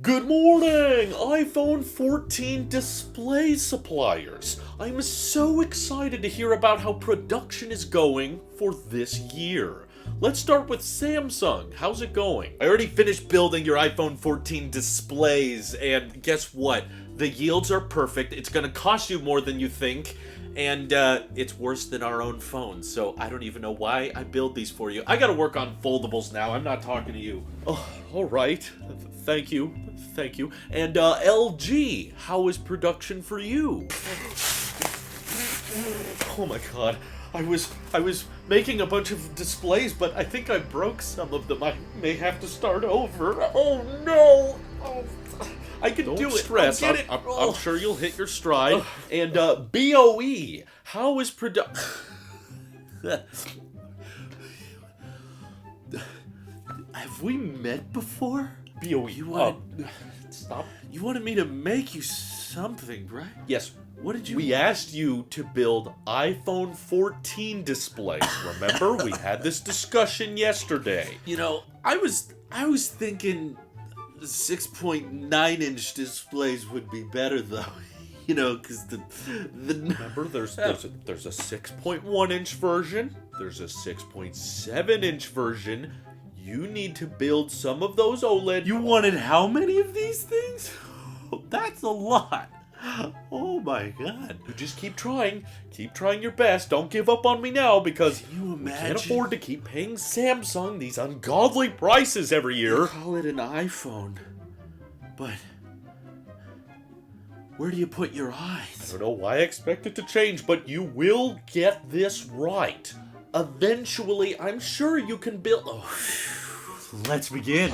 Good morning, iPhone 14 display suppliers. I'm so excited to hear about how production is going for this year. Let's start with Samsung. How's it going? I already finished building your iPhone 14 displays, and guess what? The yields are perfect. It's gonna cost you more than you think, and it's worse than our own phones, so I don't even know why I build these for you. I gotta work on foldables now. I'm not talking to you. Oh, alright. Thank you. And LG, how is production for you? Oh my god. I was making a bunch of displays, but I think I broke some of them. I may have to start over. Oh no! Oh, I can do it. Don't stress. I'm sure you'll hit your stride. And BOE, how is production? Have we met before? BOE, you wanted... Stop. You wanted me to make you something, right? Yes. What did you... We asked you to build iPhone 14 displays. Remember? We had this discussion yesterday. You know, I was thinking 6.9-inch displays would be better, though. You know, because the remember, there's a 6.1-inch version. There's a 6.7-inch version. You need to build some of those OLED. You wanted how many of these things? That's a lot. Oh my god. You just keep trying. Keep trying your best. Don't give up on me now, because we can't afford to keep paying Samsung these ungodly prices every year. You call it an iPhone, but where do you put your eyes? I don't know why I expect it to change, but you will get this right. Eventually, I'm sure you can build... Oh, let's begin.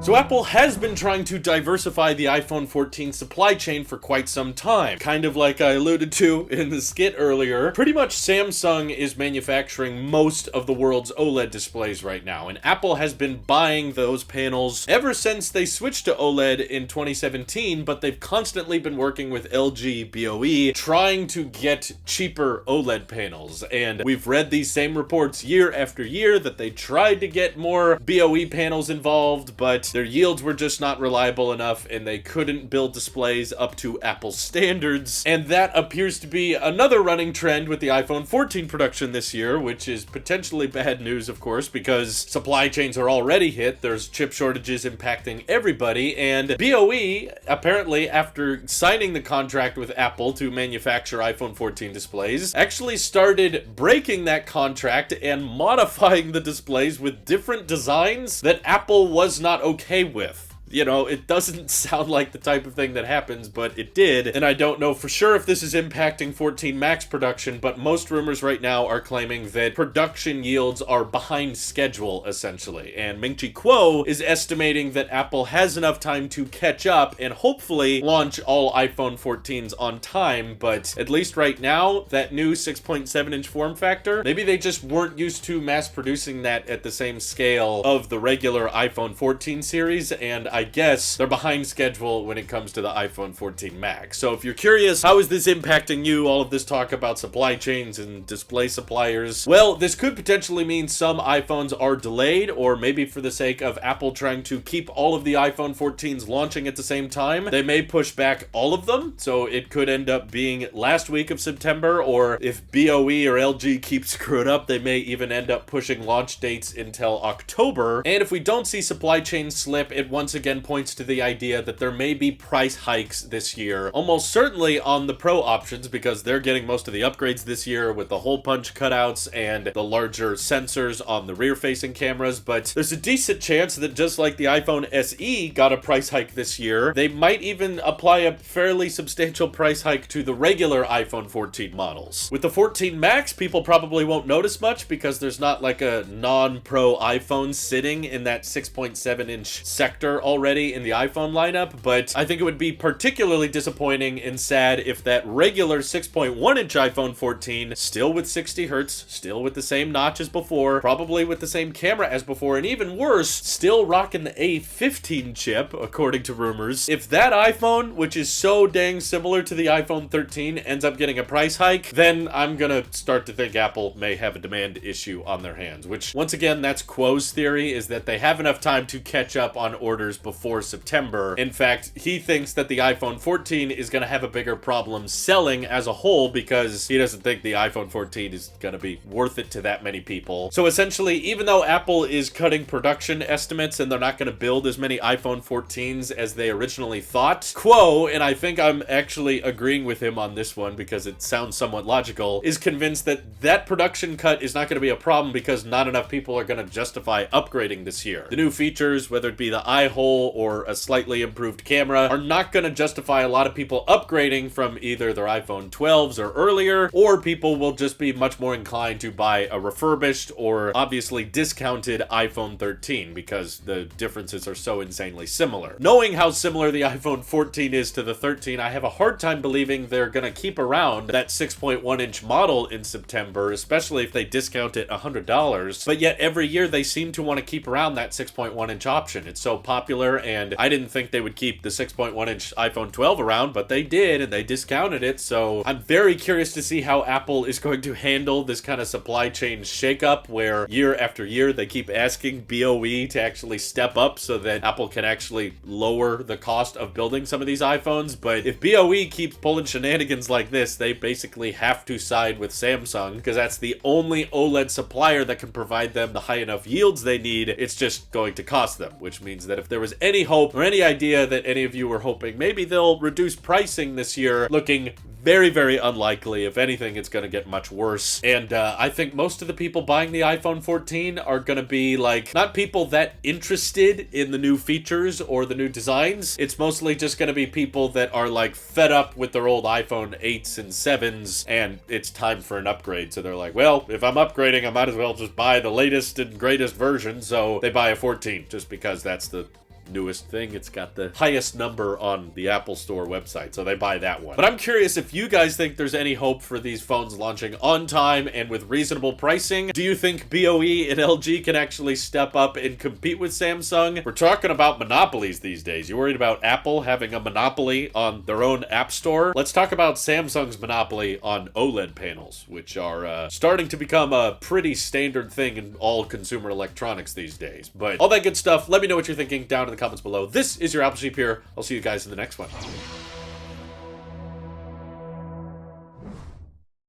So Apple has been trying to diversify the iPhone 14 supply chain for quite some time. Kind of like I alluded to in the skit earlier, pretty much Samsung is manufacturing most of the world's OLED displays right now, and Apple has been buying those panels ever since they switched to OLED in 2017, but they've constantly been working with LG BOE, trying to get cheaper OLED panels, and we've read these same reports year after year that they tried to get more BOE panels involved, but their yields were just not reliable enough, and they couldn't build displays up to Apple standards. And that appears to be another running trend with the iPhone 14 production this year, which is potentially bad news, of course, because supply chains are already hit. There's chip shortages impacting everybody, and BOE, apparently, after signing the contract with Apple to manufacture iPhone 14 displays, actually started breaking that contract and modifying the displays with different designs that Apple was not okay with. You know, it doesn't sound like the type of thing that happens, but it did, and I don't know for sure if this is impacting 14 Max production, but most rumors right now are claiming that production yields are behind schedule, essentially, and Ming-Chi Kuo is estimating that Apple has enough time to catch up and hopefully launch all iPhone 14s on time, but at least right now, that new 6.7-inch form factor, maybe they just weren't used to mass producing that at the same scale of the regular iPhone 14 series, and I guess they're behind schedule when it comes to the iPhone 14 Max. So if you're curious, how is this impacting you, all of this talk about supply chains and display suppliers? Well, this could potentially mean some iPhones are delayed, or maybe for the sake of Apple trying to keep all of the iPhone 14s launching at the same time, they may push back all of them, so it could end up being last week of September, or if BOE or LG keep screwing up, they may even end up pushing launch dates until October. And if we don't see supply chains slip, it once again points to the idea that there may be price hikes this year, almost certainly on the Pro options, because they're getting most of the upgrades this year with the hole punch cutouts and the larger sensors on the rear-facing cameras, but there's a decent chance that just like the iPhone SE got a price hike this year, they might even apply a fairly substantial price hike to the regular iPhone 14 models. With the 14 Max, people probably won't notice much because there's not like a non-Pro iPhone sitting in that 6.7-inch sector already. already in the iPhone lineup, but I think it would be particularly disappointing and sad if that regular 6.1-inch iPhone 14, still with 60 hertz, still with the same notch as before, probably with the same camera as before, and even worse, still rocking the A15 chip, according to rumors. If that iPhone, which is so dang similar to the iPhone 13, ends up getting a price hike, then I'm gonna start to think Apple may have a demand issue on their hands, which, once again, that's Quo's theory, is that they have enough time to catch up on orders before September. In fact, he thinks that the iPhone 14 is gonna have a bigger problem selling as a whole because he doesn't think the iPhone 14 is gonna be worth it to that many people. So essentially, even though Apple is cutting production estimates and they're not gonna build as many iPhone 14s as they originally thought, Quo, and I think I'm actually agreeing with him on this one because it sounds somewhat logical, is convinced that that production cut is not going to be a problem because not enough people are going to justify upgrading this year. The new features, whether it be the eye hole or a slightly improved camera, are not going to justify a lot of people upgrading from either their iPhone 12s or earlier, or people will just be much more inclined to buy a refurbished or obviously discounted iPhone 13 because the differences are so insanely similar. Knowing how similar the iPhone 14 is to the 13, I have a hard time believing they're going to keep around that 6.1-inch model in September, especially if they discount it $100. But yet every year they seem to want to keep around that 6.1-inch option. It's so popular, and I didn't think they would keep the 6.1-inch iPhone 12 around, but they did, and they discounted it. So I'm very curious to see how Apple is going to handle this kind of supply chain shakeup where year after year they keep asking BOE to actually step up so that Apple can actually lower the cost of building some of these iPhones. But if BOE keeps pulling shenanigans like this, they basically have to side with Samsung because that's the only OLED supplier that can provide them the high enough yields they need. It's just going to cost them, which means that if there was any hope or any idea that any of you were hoping maybe they'll reduce pricing this year, looking very, very unlikely. If anything, it's going to get much worse. And I think most of the people buying the iPhone 14 are going to be like, not people that interested in the new features or the new designs. It's mostly just going to be people that are like fed up with their old iPhone 8s and 7s and it's time for an upgrade. So they're like, well, if I'm upgrading, I might as well just buy the latest and greatest version. So they buy a 14 just because that's the newest thing. It's got the highest number on the Apple Store website, so they buy that one. But I'm curious if you guys think there's any hope for these phones launching on time and with reasonable pricing. Do you think BOE and LG can actually step up and compete with Samsung? We're talking about monopolies these days. You worried about Apple having a monopoly on their own app store? Let's talk about Samsung's monopoly on OLED panels, which are starting to become a pretty standard thing in all consumer electronics these days. But all that good stuff, let me know what you're thinking down in the comments below. This is your Apple Sheep here. I'll see you guys in the next one.